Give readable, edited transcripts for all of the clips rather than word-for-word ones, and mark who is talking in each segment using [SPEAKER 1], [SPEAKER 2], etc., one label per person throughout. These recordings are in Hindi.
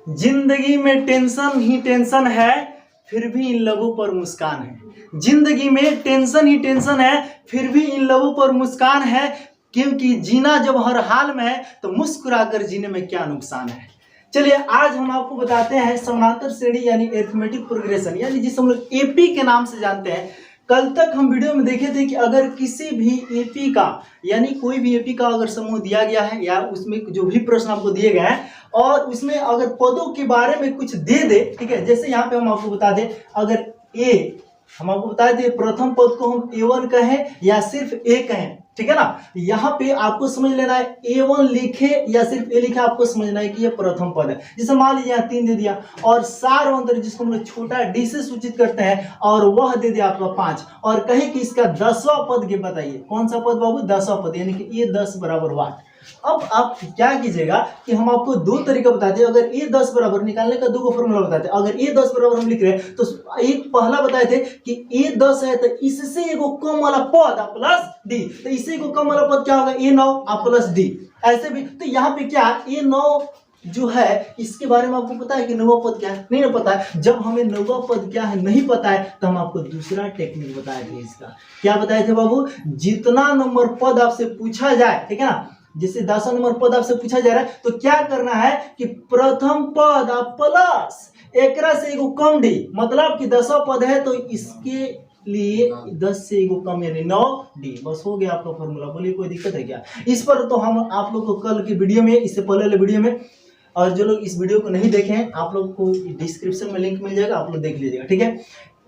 [SPEAKER 1] जिंदगी में टेंशन ही टेंशन है, फिर भी इन लबों पर मुस्कान है। जिंदगी में टेंशन ही टेंशन है, फिर भी इन लबों पर मुस्कान है, क्योंकि जीना जब हर हाल में है तो मुस्कुराकर जीने में क्या नुकसान है। चलिए आज हम आपको बताते हैं समानांतर श्रेणी यानी अरिथमेटिक प्रोग्रेशन, यानी जिसे हम लोग एपी के नाम से जानते हैं। कल तक हम वीडियो में देखे थे कि अगर किसी भी एपी का यानी कोई भी एपी का अगर समूह दिया गया है या उसमें जो भी प्रश्न आपको दिए गए हैं और उसमें अगर पदों के बारे में कुछ दे दे, ठीक है, जैसे यहाँ पे हम आपको बता दें, अगर ए हम आपको बता दें प्रथम पद को हम A1 कहें या सिर्फ ए कहें, ठीक है ना। यहाँ पे आपको समझ लेना है A1 लिखे या सिर्फ ए लिखे, आपको समझना है कि ये प्रथम पद है। जैसे मान लीजिए यहाँ 3 दे दिया और सार अंतर जिसको हम लोग छोटा डी से सूचित करते हैं और वह दे दिया आपका 5 और कहे कि इसका 10वां पद के बताइए। कौन सा पद बाबू? 10वां पद, यानी कि ये 10 बराबर वाट। अब आप क्या कीजिएगा कि हम आपको दो तरीका बताते हैं। अगर ये 10 बराबर निकालने का दो फॉर्मूला बताते हैं। अगर ये 10 बराबर हम लिख रहे हैं तो एक पहला बताए थे कि ये 10 है तो इससे एगो कम वाला पद आ प्लस डी, तो इससे एगो कम वाला पद क्या होगा? ये 9 आ प्लस डी। ऐसे भी तो यहाँ पे क्या ये 9 जो है इसके बारे में आपको पता है कि 9वां पद क्या है? नहीं ना पता है। जब हमें 9वां पद क्या है नहीं पता है तो हम आपको दूसरा टेक्निक बताए थे। इसका क्या बताए थे बाबू? जितना नंबर पद आपसे पूछा जाए, ठीक है ना, जैसे 10वां नंबर पद आपसे पूछा जा रहा है तो क्या करना है कि प्रथम पद आप प्लस एकरा से एगो कम डी, मतलब कि 10वां पद है तो इसके लिए 10 से एगो कम यानी 9 डी। बस हो गया आपका फॉर्मूला। बोलिए कोई दिक्कत है क्या इस पर? तो हम आप लोग को कल की वीडियो में, इससे पहले वाले वीडियो में, और जो लोग इस वीडियो को नहीं देखे हैं आप लोग को डिस्क्रिप्शन में लिंक मिल जाएगा, आप लोग देख लीजिएगा, ठीक है।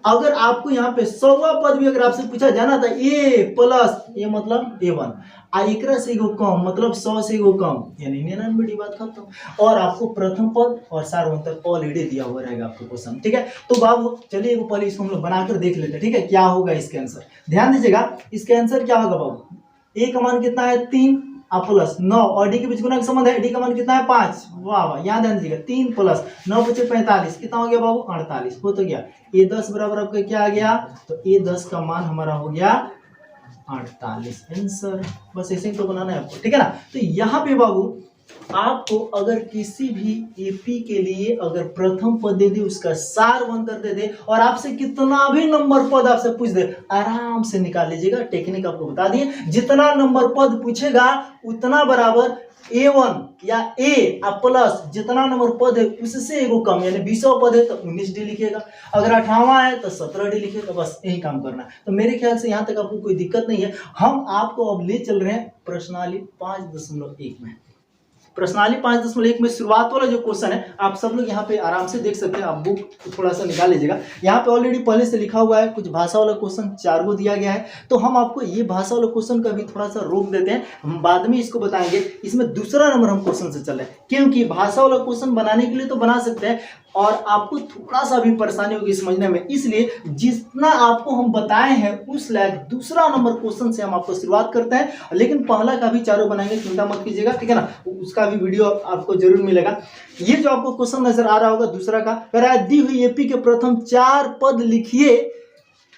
[SPEAKER 1] अगर आपको यहाँ पे 100वां पद भी अगर आपसे पूछा जाना था ए प्लस ए मतलब A1 आ एकरा से एगो कम मतलब 100 से एगो कम यानी 99 डी, बात खत्म। और आपको प्रथम पद और सार्वंतर ऑलरेडी दिया हुआ रहेगा आपको क्वेश्चन, ठीक है। तो बाबू चलिए एगो पहले इसको हम लोग बनाकर देख लेते हैं, ठीक है, क्या होगा इसके आंसर। ध्यान दीजिएगा इसके आंसर क्या होगा बाबू? ए का मान कितना है? 3 प्लस 9 और डी के बीच गुना का संबंध है। डी का मान कितना है? 5। वाह वाह, यहाँ ध्यान दीजिएगा 3 प्लस 9 बचे 45, कितना हो गया बाबू? 48 हो तो गया। ये 10 बराबर आपका क्या आ गया? तो ये 10 का मान हमारा हो गया 48 आंसर। बस ऐसे ही तो बनाना है आपको, ठीक है ना। तो यहाँ पे बाबू आपको अगर किसी भी एपी के लिए अगर प्रथम पद दे दे, उसका सारवंतर दे दे और आपसे कितना भी नंबर पद आपसे पूछ दे, आराम से निकाल लीजिएगा। टेक्निक आपको बता दिए, जितना नंबर पद पूछेगा उतना बराबर A1 या A प्लस जितना नंबर पद है उससे एगो कम, यानी 20वां पद है तो 19 डी लिखिएगा, अगर 18वां है तो 17 डी लिखिएगा। बस यही काम करना है। तो मेरे ख्याल से यहाँ तक आपको कोई दिक्कत नहीं है। हम आपको अब ले चल रहे हैं प्रश्नावली 5.1 में। प्रश्नावली 5.1 में शुरुआत वाला जो क्वेश्चन है आप सब लोग यहाँ पे आराम से देख सकते हैं। आप बुक थोड़ा सा निकाल लीजिएगा। यहाँ पे ऑलरेडी पहले से लिखा हुआ है, कुछ भाषा वाला क्वेश्चन 4 गो दिया गया है। तो हम आपको ये भाषा वाला क्वेश्चन का भी थोड़ा सा रोक देते हैं, हम बाद में इसको बताएंगे। इसमें दूसरा नंबर हम क्वेश्चन से चल रहे हैं, क्योंकि भाषा वाला क्वेश्चन बनाने के लिए तो बना सकते हैं और आपको थोड़ा सा भी परेशानी होगी समझने में, इसलिए जितना आपको हम बताए हैं उस लायक दूसरा नंबर क्वेश्चन से हम आपको शुरुआत करते हैं। लेकिन पहला का भी 4 बनाएंगे, चिंता मत कीजिएगा, ठीक है ना। उसका भी वीडियो आपको जरूर मिलेगा। ये जो आपको क्वेश्चन नजर आ रहा होगा दूसरा का, कह रहा है दी हुई एपी के प्रथम 4 पद लिखिए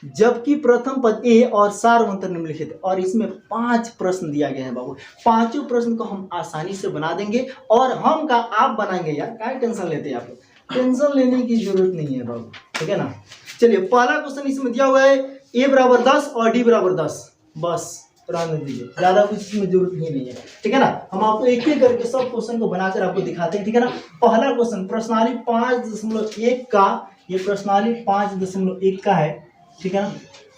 [SPEAKER 1] जबकि प्रथम पद ए और सारवंतर निम्नलिखित है। और इसमें 5 प्रश्न दिया गया है बाबू। 5 प्रश्न को हम आसानी से बना देंगे और हम का आप बनाएंगे। यार क्या टेंशन लेते हैं आप लोग? टेंशन लेने की जरूरत नहीं है बाबू, ठीक है ना। चलिए पहला क्वेश्चन इसमें दिया हुआ है ए बराबर 10 और डी बराबर 10। बस रहने दीजिए, ज्यादा कुछ इसमें जरूरत ही नहीं है, ठीक है ना। हम आपको एक एक करके सब क्वेश्चन को बनाकर आपको दिखाते हैं, ठीक है ना। पहला क्वेश्चन प्रश्नावली 5.1 का, ये प्रश्नावली 5.1 का है, ठीक है ना।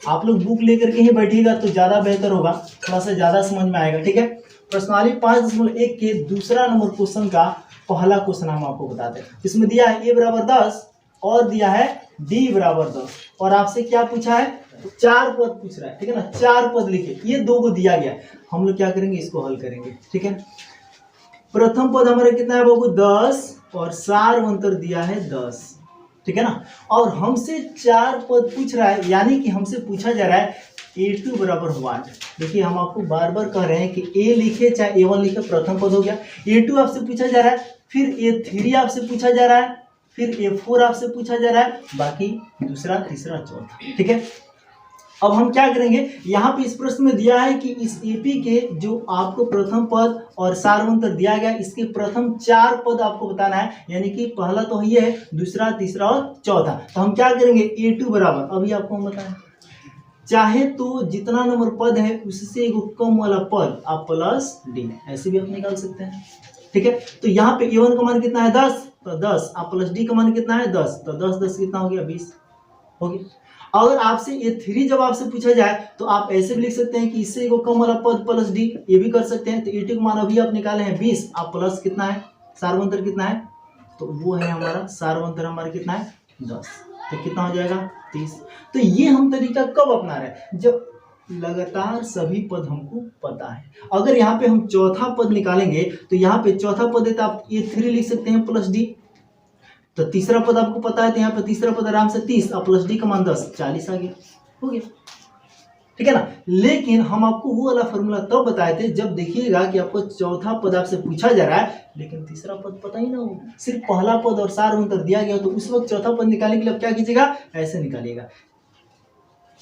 [SPEAKER 1] आप लोग बुक लेकर के ही बैठिएगा तो ज्यादा बेहतर होगा, थोड़ा सा ज्यादा समझ में आएगा, ठीक है। प्रश्नावली 5.1 के दूसरा नंबर क्वेश्चन का पहला क्वेश्चन हम आपको बताते हैं। इसमें दिया है ए बराबर 10 और दिया है डी बराबर 10 और आपसे क्या पूछा है? 4 पद पूछ रहा है, ठीक है ना। 4 पद लिखे, ये 2 को दिया गया। हम लोग क्या करेंगे? इसको हल करेंगे, ठीक है। प्रथम पद हमारा कितना है बाबू? 10 और सारवंतर दिया है 10, ठीक है ना। और हमसे 4 पद पूछ रहा है, यानी कि हमसे पूछा जा रहा है A2 बराबर वाट। देखिए हम आपको बार बार कह रहे हैं कि A लिखे चाहे A1 लिखे, प्रथम पद हो गया। A2 आपसे पूछा जा रहा है, फिर A3 आपसे पूछा जा रहा है, फिर A4 आपसे पूछा जा रहा है, बाकी दूसरा तीसरा चौथा, ठीक है। अब हम क्या करेंगे, यहाँ पे इस प्रश्न में दिया है कि इस एपी के जो आपको प्रथम पद और सार्वंतर दिया गया, इसके प्रथम 4 पद आपको बताना है, यानी कि पहला तो ये है, दूसरा, तीसरा और चौथा। तो हम क्या करेंगे, A2 बराबर, अभी आपको हम बताएं, चाहे तो जितना नंबर पद है उससे एक कम वाला पद आप प्लस डी, ऐसे भी आप निकाल सकते हैं। ठीक है, तो यहाँ पे A1 का मान कितना है 10, तो 10 आप प्लस डी का मान कितना है 10, तो 10 10 कितना हो गया 20 हो गया। अगर आपसे A3 जब आपसे पूछा जाए तो आप ऐसे भी लिख सकते हैं कि इससे एक कम वाला पद प्लस डी, ये भी कर सकते हैं। तो A2 का मान अभी आप निकाले हैं 20, आप प्लस कितना है सार्वंतर कितना है, तो वो है हमारा सार्वंतर हमारा कितना है 10, तो कितना हो जाएगा 30। तो ये हम तरीका कब अपना रहे हैं, जब लगातार सभी पद हमको पता है। अगर यहाँ पे हम चौथा पद निकालेंगे तो यहाँ पे चौथा पद है तो आप A3 लिख सकते हैं प्लस डी, तो तीसरा पद आपको पता है तो यहाँ पे तीसरा पद आराम से 30, अब प्लस डी का मान 10, 40 आ गया, हो गया। ठीक है ना, लेकिन हम आपको वो वाला फॉर्मूला तब बताए थे जब देखिएगा कि आपको चौथा पद आपसे पूछा जा रहा है लेकिन तीसरा पद पता ही ना हो, सिर्फ पहला पद और सार्वंतर दिया गया, तो उस वक्त चौथा पद निकालने के लिए आप क्या कीजिएगा, ऐसे निकालिएगा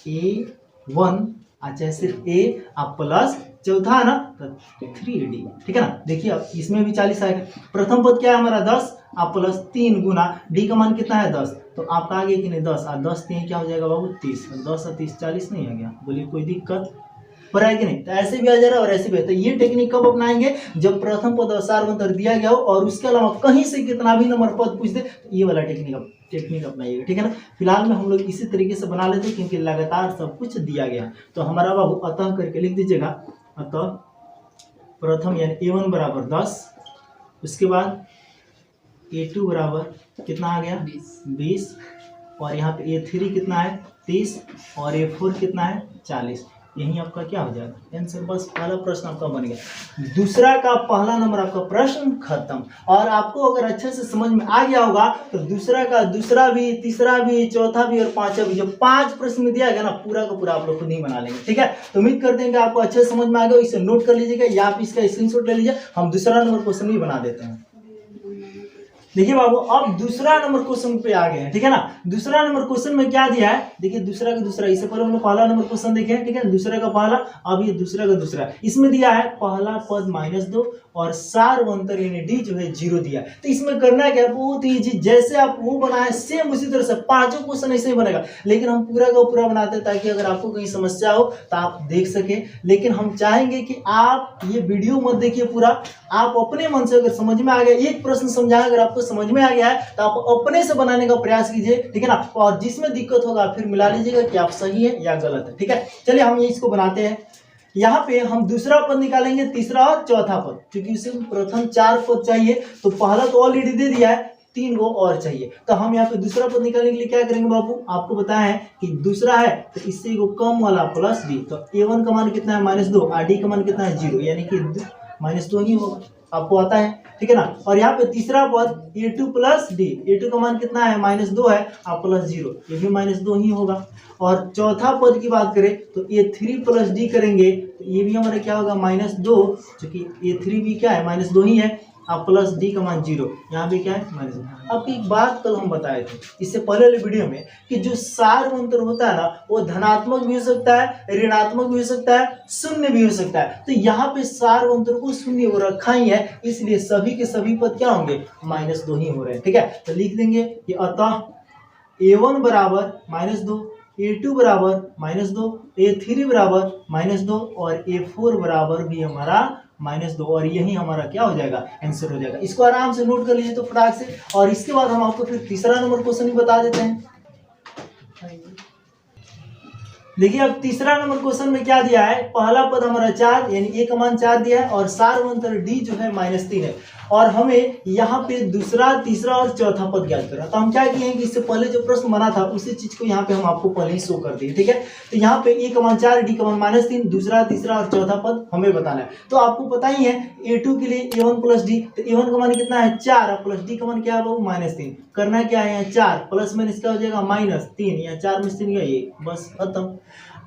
[SPEAKER 1] A1, अच्छा सिर्फ A आप प्लस चौथा है ना तो 3D। ठीक है ना, देखिए अब इसमें भी 40 आएगा। प्रथम पद क्या है हमारा 10, आप प्लस 3 गुना डी का मान कितना है 10, तो आपका आ गया कि नहीं 10, और 10 3 क्या हो जाएगा बाबू 30, 10 और 30 40 नहीं आ गया, बोलिए कोई दिक्कत हो रहा है कि नहीं। तो ऐसे भी आ जा रहा है और ऐसे भी है। तो ये टेक्निक कब अपनाएंगे, जब प्रथम पद और सार्वंतर दिया गया हो और उसके अलावा कहीं से कितना भी नंबर पद पूछ दे, तो ये वाला टेक्निक अपनाइएगा। ठीक है ना, फिलहाल में हम लोग इसी तरीके से बना लेते हैं क्योंकि लगातार सब कुछ दिया गया। तो हमारा बाबू अतः करके लिख दीजिएगा, अतः प्रथम यानी A1 बराबर 10, उसके बाद A2 बराबर कितना आ गया 20, और यहाँ पे A3 कितना है 30, और A4 कितना है 40। यही आपका क्या हो जाएगा आंसर, बस पहला प्रश्न आपका बन गया। दूसरा का पहला नंबर आपका प्रश्न खत्म। और आपको अगर अच्छे से समझ में आ गया होगा तो दूसरा का दूसरा भी, तीसरा भी, चौथा भी और पांचवा भी, जो 5 प्रश्न दिया गया ना पूरा का पूरा आप लोग खुद नहीं बना लेंगे। ठीक है, तो उम्मीद करते हैं कि आपको अच्छे से समझ में आ गया। इसे नोट कर लीजिएगा या आप इसका स्क्रीनशॉट ले लीजिए, हम दूसरा नंबर क्वेश्चन भी बना देते हैं। देखिए बाबू, अब दूसरा नंबर क्वेश्चन पे आ गए हैं। ठीक है ना, दूसरा नंबर क्वेश्चन में क्या दिया है, देखिए दूसरा का दूसरा, इससे पहले हमने पहला नंबर क्वेश्चन देखे हैं। ठीक है, दूसरा का पहला, अब ये दूसरा का दूसरा। इसमें दिया है पहला पद -2 और सार्वंतर यानी डी जो है 0 दिया। तो इसमें करना क्या, बहुत ईजी, जैसे आप वो बनाए सेम उसी तरह से पांचों क्वेश्चन ऐसे ही बनेगा, लेकिन हम पूरा का पूरा बनाते हैं ताकि अगर आपको कहीं समस्या हो तो आप देख सके। लेकिन हम चाहेंगे कि आप ये वीडियो मत देखिए पूरा, आप अपने मन से अगर समझ में आ गया, एक प्रश्न समझाएं अगर आपको समझ में आ गया है तो आप अपने से बनाने का प्रयास कीजिए। ठीक है ना, और जिसमें दिक्कत होगा फिर मिला लीजिएगा कि आप सही है या गलत है। ठीक है, चलिए हम ये इसको बनाते हैं। यहाँ पे हम दूसरा पद निकालेंगे, तीसरा और चौथा पद, क्योंकि उसे प्रथम 4 पद चाहिए, तो पहला तो ऑलरेडी दे दिया है, 3 गो और चाहिए। तो हम यहाँ पे दूसरा पद निकालने के लिए क्या करेंगे बाबू, आपको बताया है कि दूसरा है तो इससे एक कम वाला प्लस डी, तो A1 का मान कितना है -2 और डी का मान कितना है 0, यानी कि -2 ही होगा, आपको आता है। ठीक है ना, और यहाँ पे तीसरा पद A2 प्लस डी, A2 का मान कितना है -2 है, आप प्लस 0, ये भी -2 ही होगा। और चौथा पद की बात करें तो A3 प्लस डी करेंगे तो ये भी हमारा क्या होगा -2, क्योंकि A3 भी क्या है -2 ही है, आप प्लस डी का मान 0, यहाँ भी क्या है -2। अब एक बात कल हम बताए थे इससे पहले वाले वीडियो में कि जो सार्वंतर होता है ना वो धनात्मक भी हो सकता है, ऋणात्मक भी हो सकता है, शून्य भी हो सकता है। तो यहाँ पे सार्वंतर को शून्य हो रखा ही है, इसलिए सभी के सभी पद क्या होंगे -2 ही हो रहे हैं। ठीक है, तो लिख देंगे कि अतः A1 बराबर -2, A2 बराबर -2, A3 बराबर -2 और A4 बराबर भी हमारा -2, और यही हमारा क्या हो जाएगा आंसर हो जाएगा। इसको आराम से नोट कर लीजिए तो फटाक से। और इसके बाद हम आपको फिर तीसरा नंबर क्वेश्चन भी बता देते हैं। देखिए अब तीसरा नंबर क्वेश्चन में क्या दिया है, पहला पद हमारा 4 यानी A का मान 4 दिया है और सार्वंतर D जो है -3 है, और हमें यहाँ पे दूसरा, तीसरा और चौथा पद ज्ञात करना। तो हम क्या किए हैं कि इससे पहले जो प्रश्न बना था उसी चीज को यहाँ पे हम आपको पहले ही शो कर दिए। ठीक है, तो यहाँ पे A का मान 4, D का मान -3, दूसरा, तीसरा और चौथा पद हमें बताना है। तो आपको पता ही है A2 के लिए A1 प्लस डी, तो A1 का मान कितना है 4 और प्लस डी का मान क्या है वो -3। करना क्या है, यहाँ 4 प्लस माइनस क्या हो जाएगा -3, यहाँ 4 में 3 गया, ये बस खत्म।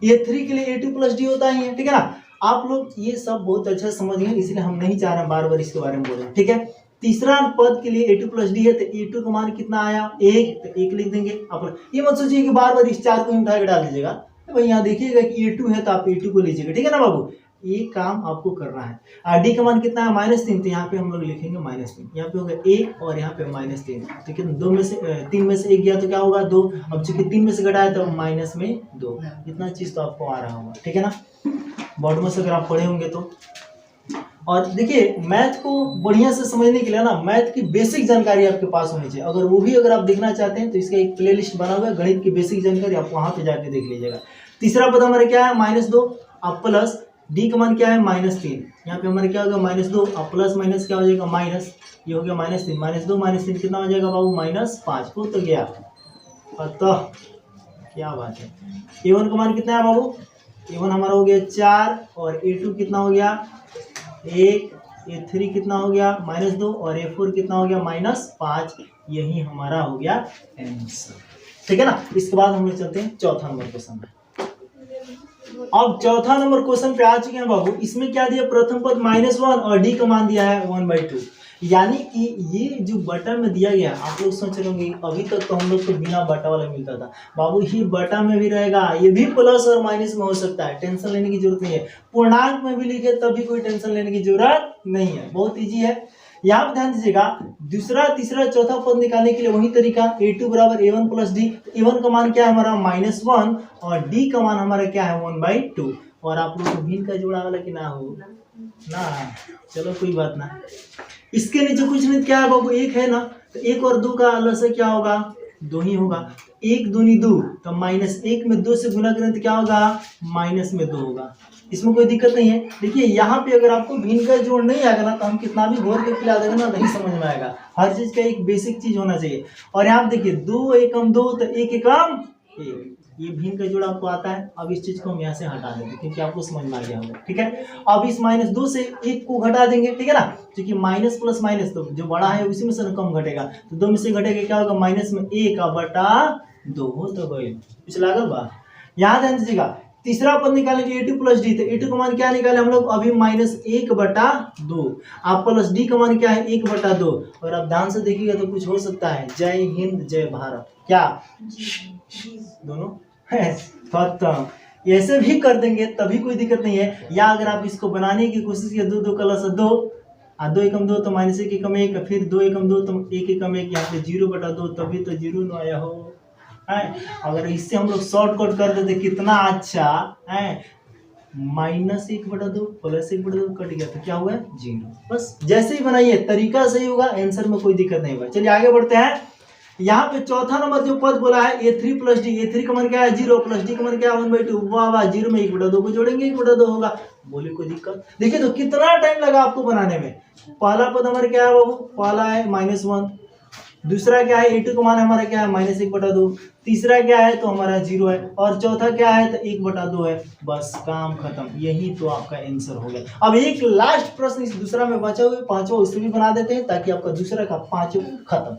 [SPEAKER 1] A3 के लिए A2 प्लस डी होता ही है। ठीक है ना, आप लोग ये सब बहुत अच्छा समझ गए, इसलिए हम नहीं चाह रहे बार बार इसके बारे में बोलें। ठीक है, तीसरा पद के लिए A2 प्लस डी है, तो A2 का मान कितना आया 1, तो 1 लिख देंगे। आप ये मत सोचिए कि बार बार इस 4 को ही उठा के डाल दीजिएगा, भाई यहाँ देखिएगा कि A2 है तो आप A2 को लीजिएगा, ठीक है ना बाबू। ये काम आपको करना है। डी का मान कितना है -3, तो यहाँ पे हम लोग लिखेंगे -3, यहाँ पे होगा 1 और यहाँ पे -3, तो कितना 2 में से 3 में से 1 गया तो क्या होगा 2। अब चूंकि 3 में से घटाया तो -2, इतना चीज तो आपको आ रहा होगा, ठीक है ना। बोर्ड में से अगर आप पढ़े होंगे तो। और देखिए मैथ को बढ़िया से समझने के लिए ना मैथ की बेसिक जानकारी आपके पास होनी चाहिए। अगर वो भी अगर आप देखना चाहते हैं तो इसका एक प्लेलिस्ट बना हुआ है गणित की बेसिक जानकारी, आप वहां पे जाके देख लीजिएगा। तीसरा पद हमारे क्या है -2, अब प्लस डी का मान क्या है -3, यहाँ पे हमारे क्या होगा -2, अब प्लस माइनस क्या हो जाएगा माइनस, ये हो गया -3, -2 -3 कितना हो जाएगा बाबू -5, हो तो गया। अतः क्या बात है, A1 का मान कितना है बाबू, A1 हमारा हो गया 4 और A2 कितना हो गया 1, A3 कितना हो गया -2 और A4 कितना हो गया -5। यही हमारा हो गया आंसर, ठीक है ना। इसके बाद हम लोग चलते हैं चौथा नंबर क्वेश्चन में। अब चौथा नंबर क्वेश्चन पे आ चुके हैं बाबू। इसमें क्या दिया, प्रथम पद -1 और डी का मान दिया है 1/2, यानी कि ये जो बटा में दिया गया, आप लोग सोच रहे होंगे अभी तक तो हम लोग को बिना बटा वाला मिलता था। बाबू ये बटा में भी रहेगा, ये भी प्लस और माइनस में हो सकता है, टेंशन लेने की जरूरत नहीं है। पूर्णांक में भी लिखे तब भी कोई टेंशन लेने की जरूरत नहीं है, बहुत इजी है। यहाँ पे ध्यान दीजिएगा, दूसरा तीसरा चौथा पद निकालने के लिए वही तरीका, A2 बराबर A1 प्लस डी। A1 का मान क्या है हमारा -1 और D का मान हमारा क्या है 1/2। और आप लोग को भिन्न का जोड़ा वाला कि ना हो ना, चलो कोई बात ना। इसके नीचे कुछ नहीं, क्या है बाबू 1 है ना, तो 1 और 2 का अलग से क्या होगा 2 ही होगा। 1 दूनी 2, तो -1 में 2 से गुना करें तो क्या होगा -2 होगा। इसमें कोई दिक्कत नहीं है। देखिए यहाँ पे अगर आपको भिन्न का जोड़ नहीं आएगा ना तो हम कितना भी घोर के खिला देंगे ना नहीं समझ में आएगा। हर चीज का एक बेसिक चीज होना चाहिए। और यहाँ पे देखिए 2 एकम 2 तो 1 एकम 1, ये भिन्न का जोड़ आपको आता है। अब इस चीज को हम यहाँ से हटा देंगे क्योंकि आपको समझ में आ गया होगा, ठीक है। अब इस -2 से 1 को घटा देंगे, ठीक है ना, क्योंकि माइनस प्लस माइनस तो जो बड़ा है उसी में से कम घटेगा, तो 2 में से घटेगा क्या होगा माइनस में 1/2 हो तो गए। कुछ लागल बा, यहाँ ध्यान दीजिएगा। तीसरा पद निकालेंगे A2 प्लस डी, तो A2 का मान क्या निकाले हम लोग अभी -1/2। आप प्लस डी का मान क्या है 1/2। और अब ध्यान से देखिएगा तो कुछ हो सकता है, जय हिंद जय भारत, क्या दोनों खत्म। ऐसे भी कर देंगे तभी कोई दिक्कत नहीं है। या अगर आप इसको बनाने की कोशिश किए 2 2 + 2 2 एकम 2 तो -1 एकम 1, फिर 2 एकम 2 तो 1 एकम 1, यहाँ पे 0/2 तभी तो 0 न आया हो है। अगर इससे हम लोग शॉर्टकट कर देते कितना अच्छा है, -1/2 + 1/2 कट गया तो क्या हुआ 0। बस जैसे ही बनाइए तरीका सही होगा, आंसर में कोई दिक्कत नहीं होगा। चलिए आगे बढ़ते हैं। यहाँ पे चौथा नंबर जो पद बोला है A3 प्लस डी, A3 का मान क्या है 0 प्लस डी का मान क्या है 1/2। वाह वाह, 0 में 1/2 को जोड़ेंगे 1/2 होगा। बोले कोई दिक्कत, देखिए तो कितना टाइम लगा आपको बनाने में। पहला पद हमारे क्या है बाबू, पहला है -1, दूसरा क्या है A2 का मान हमारा क्या है -1/2, तीसरा क्या है तो हमारा 0 है, और चौथा क्या है तो 1/2 है। बस काम खत्म, यही तो आपका आंसर हो गया। अब एक लास्ट प्रश्न इस दूसरा में बचा हुआ, पांचवा उससे भी बना देते हैं ताकि आपका दूसरा का पांचों खत्म।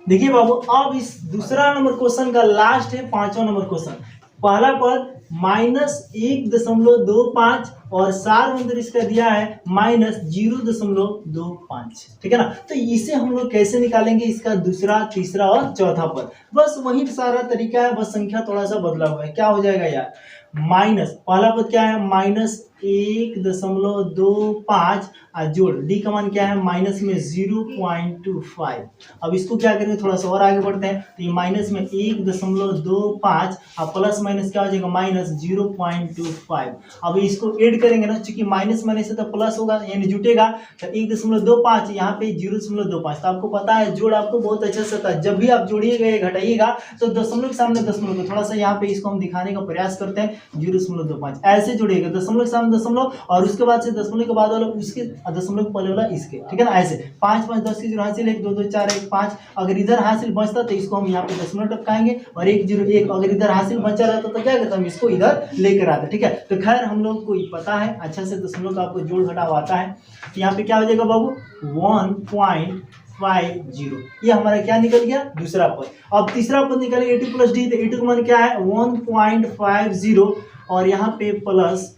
[SPEAKER 1] देखिए बाबू, अब इस दूसरा नंबर क्वेश्चन का लास्ट है पांचवा नंबर क्वेश्चन। पहला पद -1.25 और सार मंत्र इसका दिया है -0.25, ठीक है ना। तो इसे हम लोग कैसे निकालेंगे, इसका दूसरा तीसरा और चौथा पद, बस वही सारा तरीका है, बस संख्या थोड़ा सा बदला हुआ है। क्या हो जाएगा यार, पहला पद क्या है -1.25 जोड़ डी का मान क्या है माइनस में 0.25। अब इसको क्या करेंगे, थोड़ा सा और आगे बढ़ते हैं, तो ये माइनस में 1.25 और प्लस माइनस क्या हो जाएगा -0.25। अब इसको ऐड करेंगे ना, चूंकि माइनस माइनस से तो प्लस होगा यानी जुटेगा, तो 1.25 यहाँ पे 0.25। तो आपको पता है जोड़ आपको बहुत अच्छे से आता है, जब भी आप जोड़िएगा या घटाइएगा तो दशमलव के सामने दशमलव को थोड़ा सा यहाँ पे इसको हम दिखाने का प्रयास करते हैं 0.25 ऐसे जुड़ेगा, दशमलव के सामने दशमलव और उसके बाद से दशमलव के बाद वाला उसके दशमलव के पहले वाला इसके, ठीक है ना। ऐसे 5 5 10 की 0 हासिल 1 2 2 4 1 5, अगर इधर हासिल बचता तो इसको हम यहाँ पे दशमलव टपकाएंगे, और 1 0 1 अगर इधर हासिल बचा रहता तो क्या करता हम इसको इधर लेकर आते, ठीक है। तो खैर हम लोग को पता है अच्छा से दशमलव का आपको जोड़ घटाव आता है। तो यहाँ पे क्या हो जाएगा बाबू 1.50, ये हमारा क्या निकल गया दूसरा पद। अब तीसरा पद निकले A2 प्लस डी, तो A2 का मान क्या है 1.50 और यहाँ पे प्लस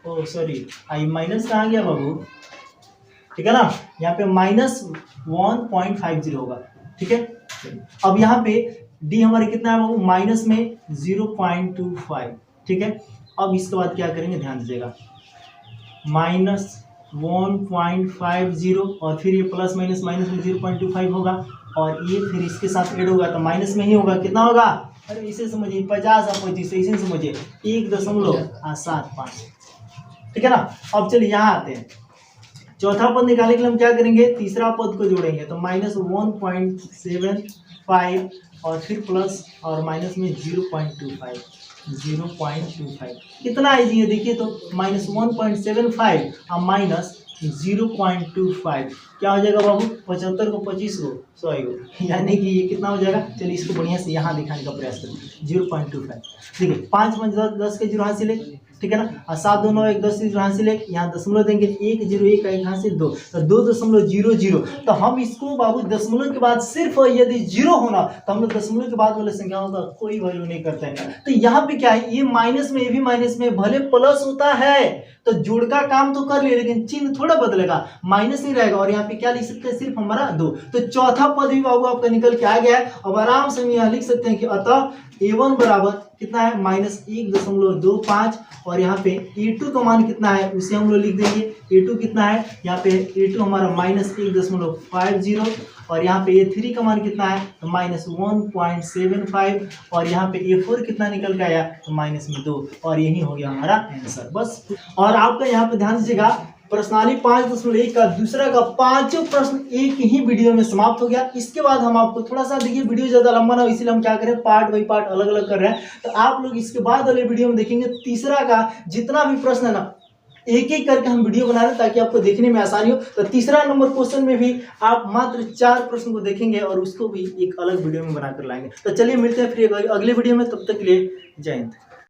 [SPEAKER 1] सॉरी आई माइनस कहाँ गया बाबू, ठीक है ना, यहाँ पे -1.50 होगा, ठीक है। अब यहाँ पे डी हमारे कितना है बाबू माइनस में 0.25, ठीक है। अब इसके बाद क्या करेंगे ध्यान दीजिएगा, -1.50 और फिर ये प्लस माइनस माइनस में 0.25 होगा और ये फिर इसके साथ ऐड होगा तो माइनस में ही होगा, कितना होगा, अरे इसे समझिए 50 और 25 इसे समझिए 1.75, ठीक है ना। अब चलिए यहाँ आते हैं, चौथा पद निकालने के लिए हम क्या करेंगे, तीसरा पद को जोड़ेंगे तो -1.75 और फिर प्लस और माइनस में 0.25 कितना इजी है देखिए तो, -1.75 और -0.25 क्या हो जाएगा बाबू, 75 को 25 को 100 को, यानी कि ये कितना हो जाएगा। चलिए इसको बढ़िया से यहाँ दिखाने का प्रयास करें, 0.25, ठीक है। 5 5 10 के 0 हासिल है, ठीक है ना, और 7 2 9 1 10 0 हासिल है, यहाँ दशमलव देंगे 1 0 1 1 हासिल 2 तो 2.00, तो हम इसको बाबू दशमलव के बाद सिर्फ यदि 0 होना तो हम लोग दशमलव के बाद वाले संख्याओं का कोई वैल्यू नहीं करते हैं। तो यहाँ पे क्या है, ये माइनस में, ये भी माइनस में, भले प्लस होता है तो जोड़ का काम तो कर लिए लेकिन चिन्ह थोड़ा बदलेगा, माइनस नहीं रहेगा और यहाँ पे क्या लिख सकते हैं, सिर्फ हमारा 2। तो चौथा पद भी बाबू आपका निकल के आ गया है। अब आराम से हम यहाँ लिख सकते हैं कि अतः a1 बराबर कितना है, -1.25 और यहाँ पे a2 का मान कितना है उसे हम लोग लिख देंगे, a2 कितना है, यहाँ पे a2 हमारा -1.50 और यहाँ पे a3 का मान कितना है तो -1.75 और यहाँ पे a4 कितना निकल के आया तो -2 और यही हो गया हमारा आंसर बस। और आपका यहाँ पे ध्यान दीजिएगा, प्रश्नावली 5.1 का दूसरा का 5 प्रश्न एक ही वीडियो में समाप्त हो गया। इसके बाद हम आपको थोड़ा सा देखिए वीडियो ज्यादा लंबा ना हो इसलिए हम क्या करें पार्ट बाई पार्ट अलग अलग कर रहे हैं, तो आप लोग इसके बाद वाले वीडियो में देखेंगे तीसरा का जितना भी प्रश्न है ना एक एक करके हम वीडियो बना रहे हैं ताकि आपको देखने में आसानी हो। तो तीसरा नंबर क्वेश्चन में भी आप मात्र 4 प्रश्न को देखेंगे और उसको भी एक अलग वीडियो में बनाकर लाएंगे। तो चलिए मिलते हैं फिर अगले वीडियो में, तब तक के लिए जय हिंद।